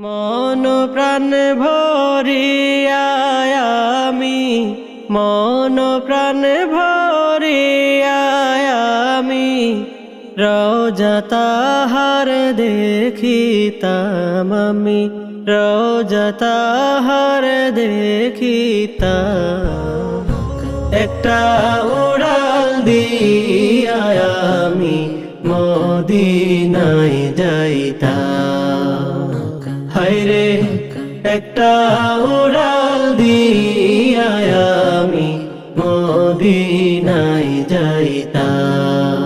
মন প্রাণ ভরিয়া আমি, মন প্রাণ ভরিয়া আমি রওজা তাহার দেখিতাম আমি, রওজা তাহার দেখিতাম। একটা উড়াল দিয়া আমি মদিনায় যাইতাম। হায়রে একটা উড়াল দিয়া আমি মদিনায় যাইতাম।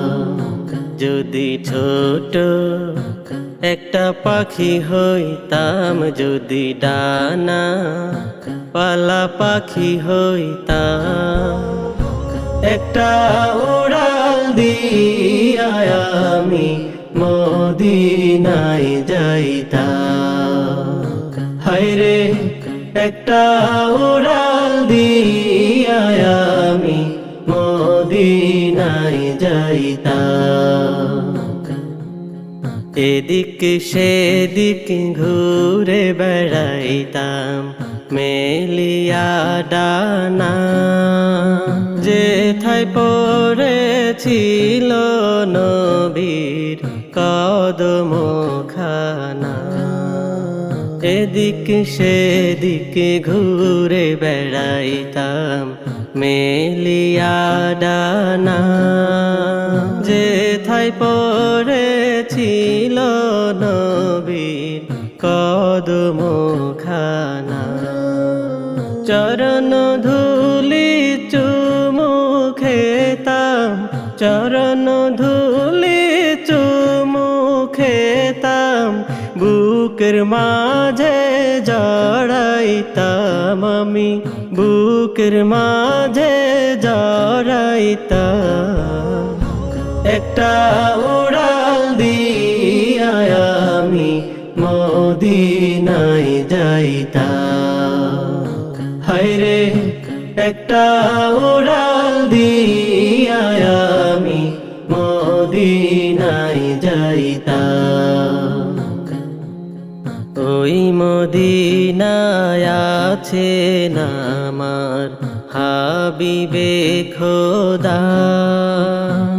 যদি ছোট একটা পাখি হইতাম, যদি ডানা পালা পাখি হইতাম, একটা উড়াল দিয়া আমি মদিনায় যাইতাম। হায়রে একটা উড়াল দিয়া আমি মদিনায় যাইতাম। এদিক সেদিক ঘুরে বেড়াইতাম মেলিয়া ডানা, যেথায় পড়েছিল নবীর কদম খানা। এদিক সেদিক ঘুরে বেড়াইতাম মেলিয়া ডানা, যেথায় পড়েছিল নবীর কদম খানা। চরণ ধুলি চুমু খেতাম, চরণ ধুলি চুমু খেতাম, বুকের মাঝে জড়াইতাম আমি, বুকের মাঝে জড়াইতাম। একটা উড়াল দিয়া আমি মদিনায় যাইতাম। হায়রে একটা উড়াল দিয়া আমি মদিনায় যাইতাম। ওই মদিনায় আছেন আমার হাবিবে খোদা,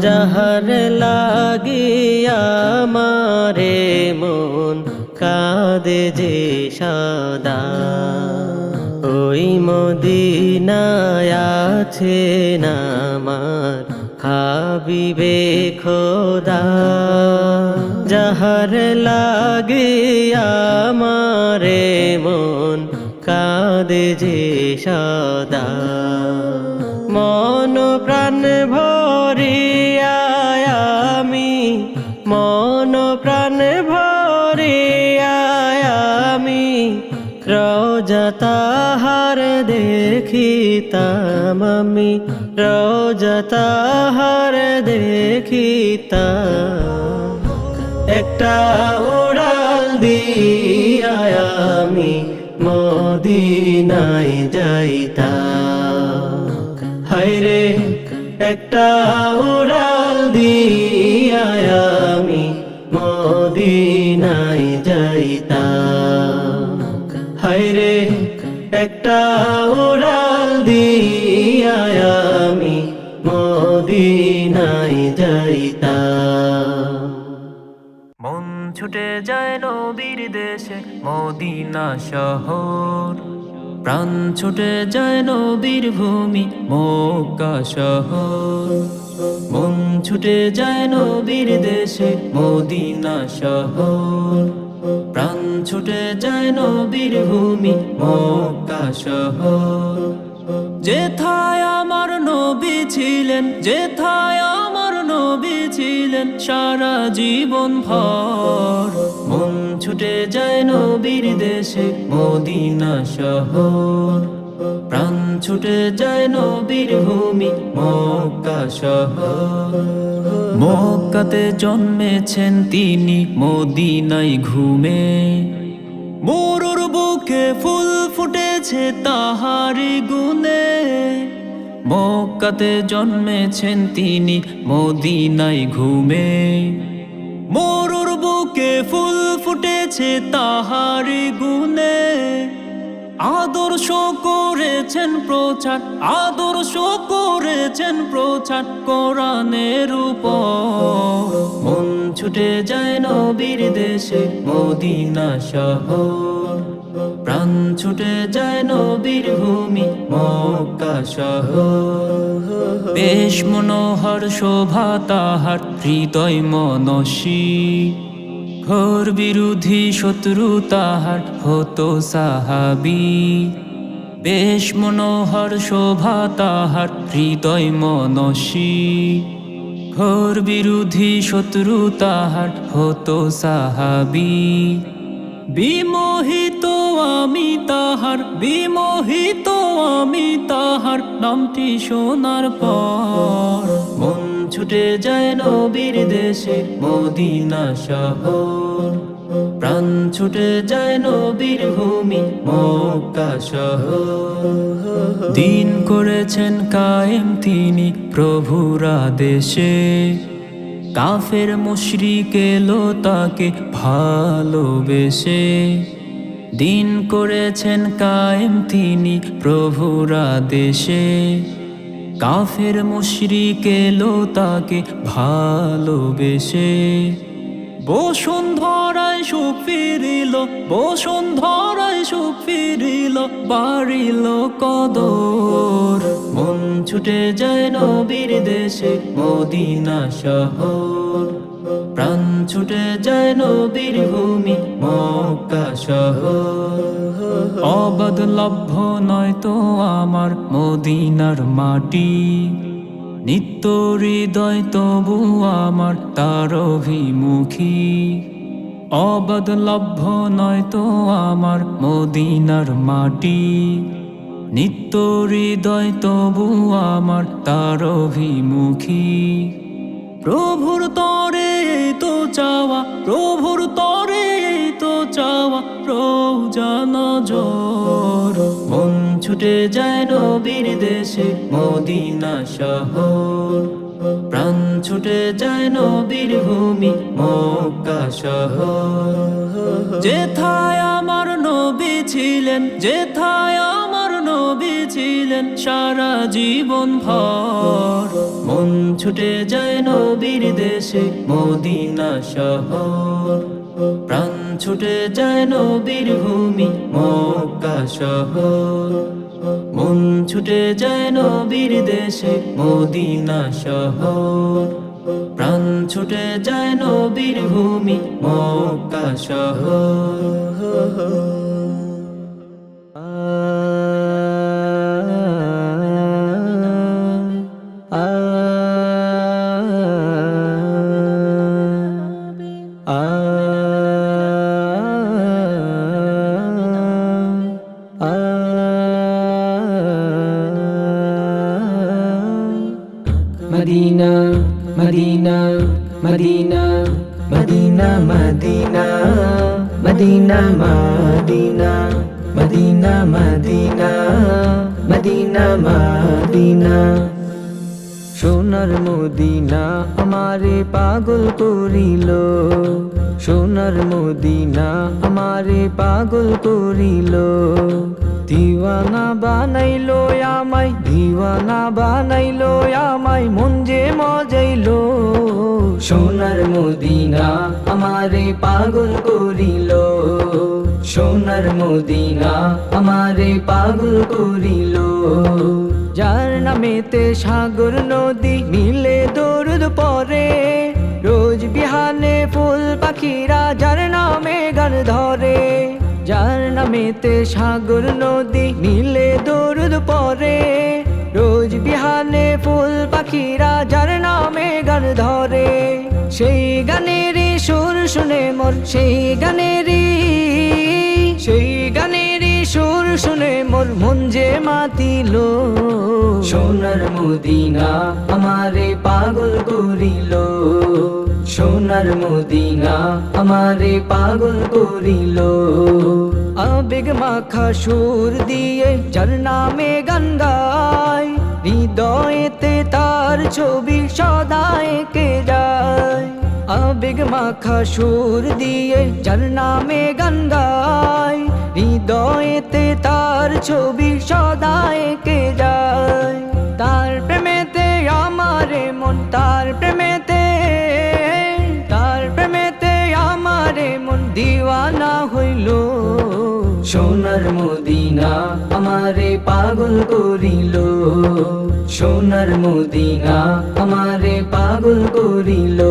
যাহার লাগিয়া আমারে মন কাঁদে যে সদা। ওই মদিনায় আছেন আমার হাবিবে খোদা, যাহার লাগিয়া আমারে মন কাঁদে যে সদা। মন প্রাণ ভরিয়া আমি, মন প্রাণ ভরিয়া আমি রওজা তাহার দেখিতাম আমি, রওজা তাহার দেখিতাম। একটা উড়াল দিয়া আমি মদিনায় যাইতাম। হায়রে একটা উড়াল দিয়া আমি মদিনায় যাইতাম। হায়রে একটা উড়াল দিয়া আমি মদিনায় যাইতাম। মন ছুটে যায় নবীর দেশে মদিনা শহর, প্রাণ ছুটে যায় নবীর ভূমি মক্কা শহর। মন ছুটে যায় নবীর দেশে মদিনা শহর, প্রাণ ছুটে যায় নবীর ভূমি মক্কা শহর। যেথায় আমার নবী ছিলেন, যেথায় আমার নবী ছিলেন সারা জীবন ভর। মন ছুটে যায় নবীর দেশে মদিনা শহর, প্রাণ ছুটে যায় নবীর ভূমি মক্কা শহর। মক্কাতে জন্মেছেন তিনি মদিনায় ঘুমে, মরুর বুকে ফুল ফুটেছে তাহারি গুণে। মক্কাতে জন্মেছেন তিনি মদিনায় ঘুমে, মরুর বুকে ফুল ফুটেছে তাহারি গুণে, আদর্শ করেছেন প্রচার, আদর্শ করেছেন প্রচার কোরআনের উপর। মন ছুটে যায় নবীর দেশে মদিনা শহর, প্রাণ ছুটে যায় নবীর ভূমি মক্কা শহর। বেশ মনোহর শোভা তাহার হৃদয় মনসী, ঘোর বিরোধী শত্রু তাহার হতো সাহাবী। বেশ মনোহর শোভা তাহার হৃদয় মনসী, ঘোর বিরোধী শত্রু তাহার হতো সাহাবী। বিমোহিত আমি তাহার, বিমোহিত আমি তাহার নামটি শোনার পর। মন ছুটে যায় নবীর দেশে মদিনা শহর, প্রাণ ছুটে যায় নবীর ভূমি মক্কা শহর। দিন করেছেন কায়েম তিনি প্রভুর আদেশে, কাফের মুশরিক এলো তাকে ভালোবেসে। দিন করেছেন কায়েম তিনি প্রভুর আদেশে, কাফের মুশরিক এলো তাকে ভালোবেসে। বসুন্ধরায় সুখ ফিরিল, বসুন্ধরায় সুখ ফিরিল, বাড়িল কদর। মন ছুটে যায় নবীর দেশে মদিনা শহর, প্রাণ ছুটে যায় নবীর ভূমি মক্কা শহর। অবাধ লভ্য নয় তো আমার মদিনার মাটি, নিত্য হৃদয় তবু আমার তার অভিমুখী। অবাধ লভ্য নয় তো আমার মদিনার মাটি, নিত্য হৃদয় তবু আমার তার অভিমুখী। প্রভুর তরে তো চাওয়া, প্রভুর তরে তো চাওয়া, রোজা নজর। মন ছুটে যায় নবীর দেশে মদিনা শহর, প্রাণ ছুটে যায় নবীর ভূমি মক্কা শহর। যেথায় আমার নবী ছিলেন, যেথায় আমার নবী ছিলেন সারা জীবন ভর। মন ছুটে যায় নবীর দেশে মদিনা শহর, প্রাণ ছুটে যায় নবীর ভূমি মক্কা শহর। মন ছুটে যায় নবীর দেশে মদিনা শহর, প্রাণ ছুটে যায় নবীর ভূমি মক্কা শহর। Medina Medina Medina Medina Medina Medina Medina Medina Medina Medina Medina. সোনার মদিনা আমারে পাগল করিল, সোনার মদিনা আমারে পাগল করিল। দিওয়ানা বানাইলো আমায়, দিওয়ানা বানাইলো আমায়, মন যে মজাইলো। সোনার মদিনা আমারে পাগল করিল, সোনার মদিনা আমারে পাগল করিল। যার নামেতে সাগর নদী মিলে দরুদ পরে, রোজ বিহানে ফুল পাখিরা যার নামে গান ধরে। যার নামেতে সাগর নদী মিলে দরুদ পরে, রোজ বিহানে ফুল পাখিরা যার নামে গান ধরে। সেই গানের সুর শুনে মোর, সেই গানের, সেই গানের সুর শুনে মোর মন যে মাতিল। সোনার মদিনা আমারে পাগল করিল, সোনার মদিনা আমারে পাগল করিল। আবেগ মাখা সুর দিয়ে যার নামে গান গায়, হৃদয়েতে তার ছবি সদা এঁকে যায়। আবেগ মাখা সুর দিয়ে যার নামে গান গায়, হৃদয়েতে তার ছবি সদা এঁকে যায়। তার প্রেমেতে আমারে মন, তার প্রেমেতে আমারে মন দিওয়ানা হইল। সোনার মদিনা আমারে পাগল করিল, সোনার মদিনা আমারে পাগল করিল।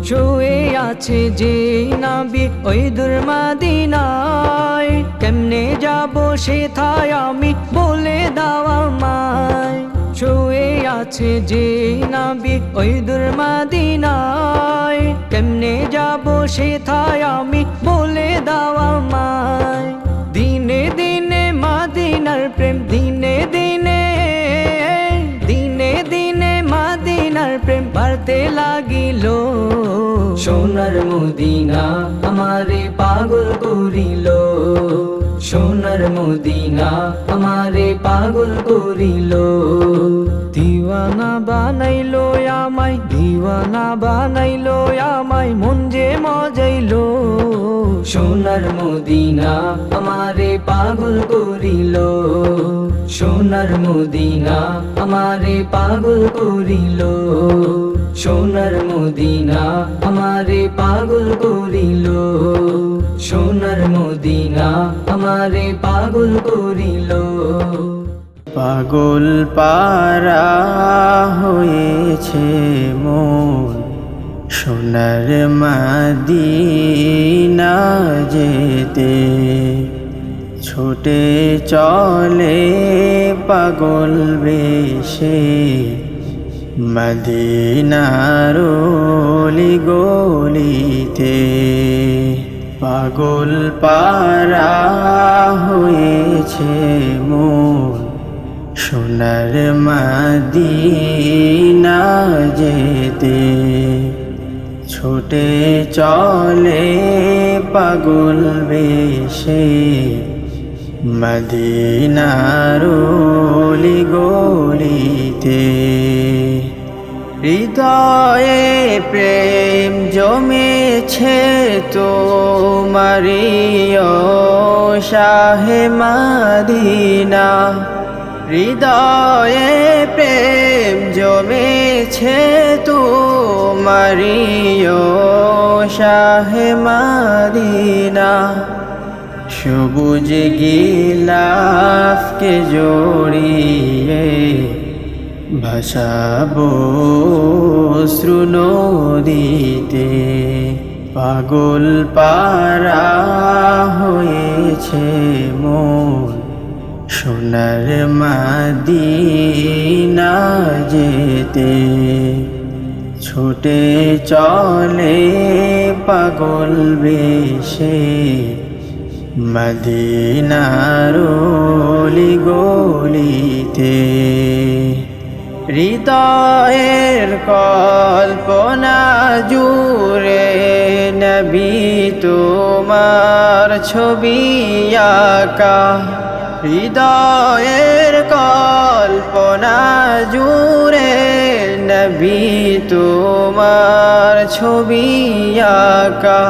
শুয়ে আছে যে নবী ওই দূর মদিনায়, কেমনে যাব সেথায় আমি বলে দাও আমায়। শুয়ে আছে যে নবী ওই দূর মদিনায়, কেমনে যাব সেথায় আমি বলে দাও আমায়। দিনে দিনে মদিনার প্রেম, দিনে দিনে মদিনার প্রেম বাড়তে লাগিল। সোনার মদিনা আমারে পাগল করিল, সোনার মদিনা আমারে পাগল করিল। দিওয়ানা বানাইলো আমায়, দিওয়ানা বানাইলো আমায়, মন যে মজাইলো। সোনার মদিনা আমারে পাগল করিল, সোনার মদিনা আমারে পাগল করিল। সোনার মদিনা আমারে পাগল করিল, সোনার মদিনা আমারে পাগল করিল। পাগল পারা হয়েছে মন, সোনার মদিনা যেতে। ছুটে চলে পাগল বেশে মদিনার অলি গলিতে। পাগল পারা হয়েছে মন, সোনার মদিনা যেতে। ছুটে চলে পাগল বেশে মদিনার অলি গলিতে। হৃদয়ে প্রেম জমেছে তোমারি ও শাহে মদিনা। হৃদয়ে প্রেম জমেছে তোমারি ও শাহে মদিনা। সবুজ গিলাফকে জড়িয়ে ভাসাবো অশ্রু নদীতে। পাগল পারা হয়েছে মন, সোনার মদিনা যেতে। ছুটে চলে পাগল বেশে মদিনার অলি গলিতে। হৃদয়ের কল্পনা জুড়ে নবী তোমার ছবি আঁকা। হৃদয়ের কল্পনা জুড়ে নবী তোমার ছবি আঁকা।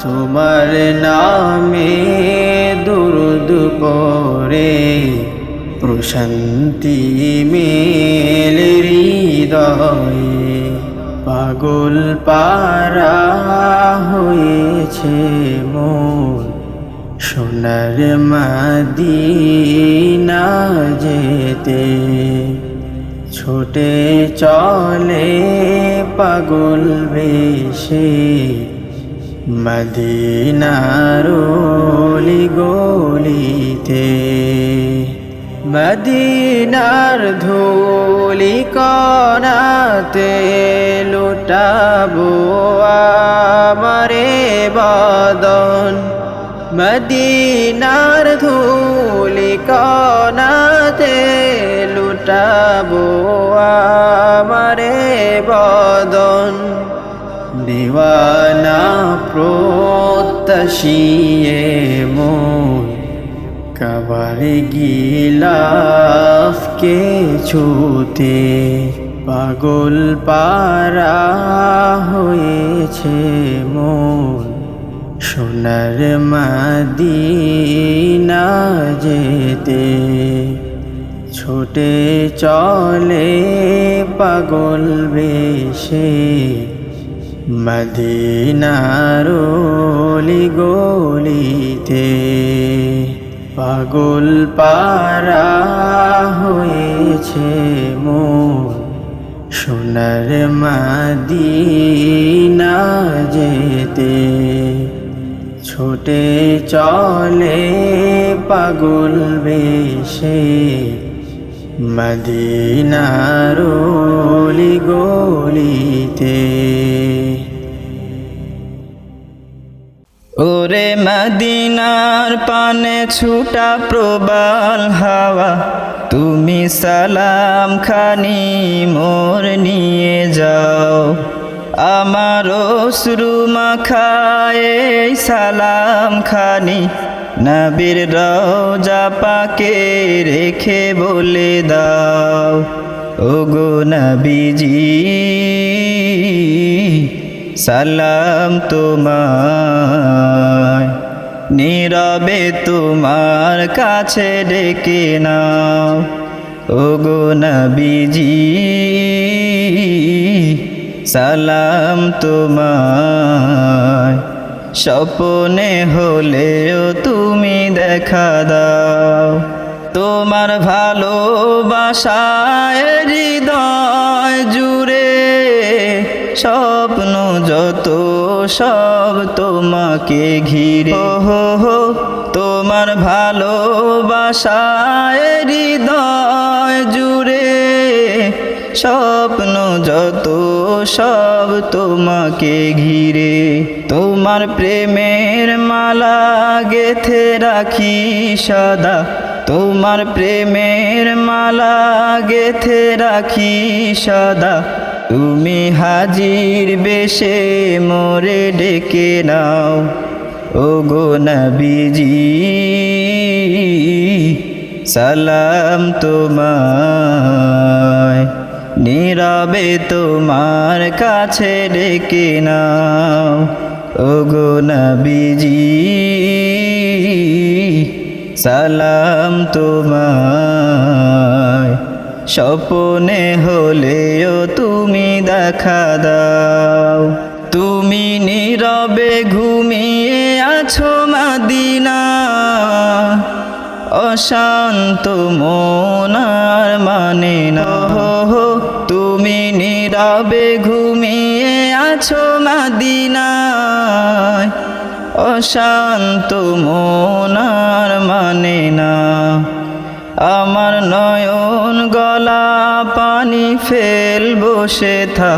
তোমার নামে দুরুদ পড়ে প্রশান্তি মেলে হৃদয়ে। পাগল পারা হয়েছে মন, সোনার মদিনা যেতে। ছুটে চলে পাগল বেশে মদিনার অলি গলিতে। মদিনার ধুলি কণাতে লুটাবো আমারে বদন। মদিনার ধুলি কণাতে লুটাবো আমারে বদন। দিওয়ানা প্রত্যাশিয়ে মন, কাবার গিলাফকে ছুতে। পাগল পারা হয়েছে মন সোনার মদিনা যেতে ছুটে চলে পাগল বেশে মদিনার অলি গলিতে পাগল পারা হয়েছে মন সোনার মদিনা যেতে ছুটে চলে পাগল বেশে মদিনার অলি গলিতে ওরে মদিনার পানে ছুটা প্রবাল হাওয়া তুমি সালাম খানি মোর নিয়ে যাও আমার অশ্রু মাখায় সালাম খানি নবীর রওজা পাকে রেখে বলে দাও ওগো নবীজি সালাম তোমায় নীরবে তোমার কাছে ডেকে নাও ওগো নবীজি সালাম তোমায় স্বপ্নে হলেও তুমি দেখা দাও তোমার ভালোবাসায় হৃদয় জুড়ে স্বপ্ন যত সব তোমাকে ঘিরে হো তোমার ভালোবাসায় হৃদয় জুড়ে স্বপ্ন যত সব তোমাকে ঘিরে তোমার প্রেমের মালা গেথে রাখি সদা তোমার প্রেমের মালা গেথে রাখি সদা তুমি হাজির বেশে মোরে ডেকে নাও ওগো নবীজি সালাম তোমায় নীরবে তোমার কাছে ডেকে নাও ওগো নবীজি সালাম তোমায় স্বপ্নে হলেও তুমি দেখা দাও তুমি নীরবে ঘুমিয়ে আছো মদিনা অশান্ত মন আর মানে না তুমি নীরবে ঘুমিয়ে আছো মদিনায় অশান্ত মন আর মানে না আমার নয়ন গলা পানি ফেল বসে থা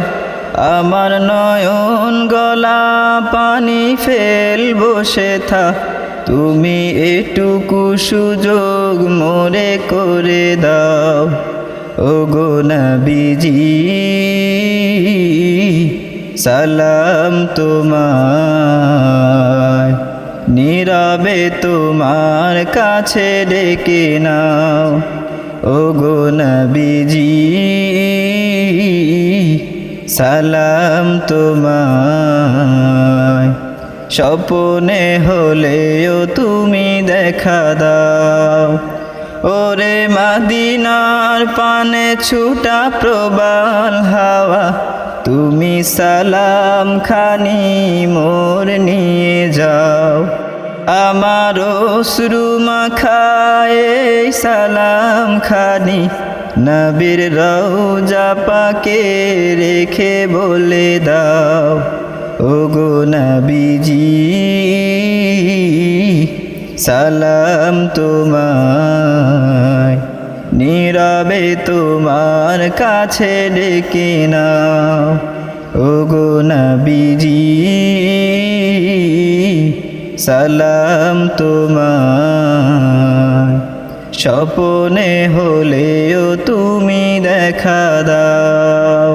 আমার নয়ন গলা পানি ফেল বসে থা তুমি এটুকু সুযোগ মোরে করে দাও ওগো নবীজি সালাম তোমায় নীরবে তোমার কাছে ডেকে নাও ওগো নবীজি সালাম তোমায় স্বপ্নে হলেও তুমি দেখা দাও ওরে মদিনার পানে ছুটা প্রবাল হাওয়া তুমি সালাম খানি মোর নিয়ে যাও আমার অশ্রু মাখায় সালাম খানি নবীর রওজা পাকে রেখে বলে দাও ওগো নবীজি সালাম তোমায় নীরবে তোমার কাছে ডেকে নাও ওগো নবীজি সালাম তোমায় স্বপ্নে হলেও তুমি দেখা দাও।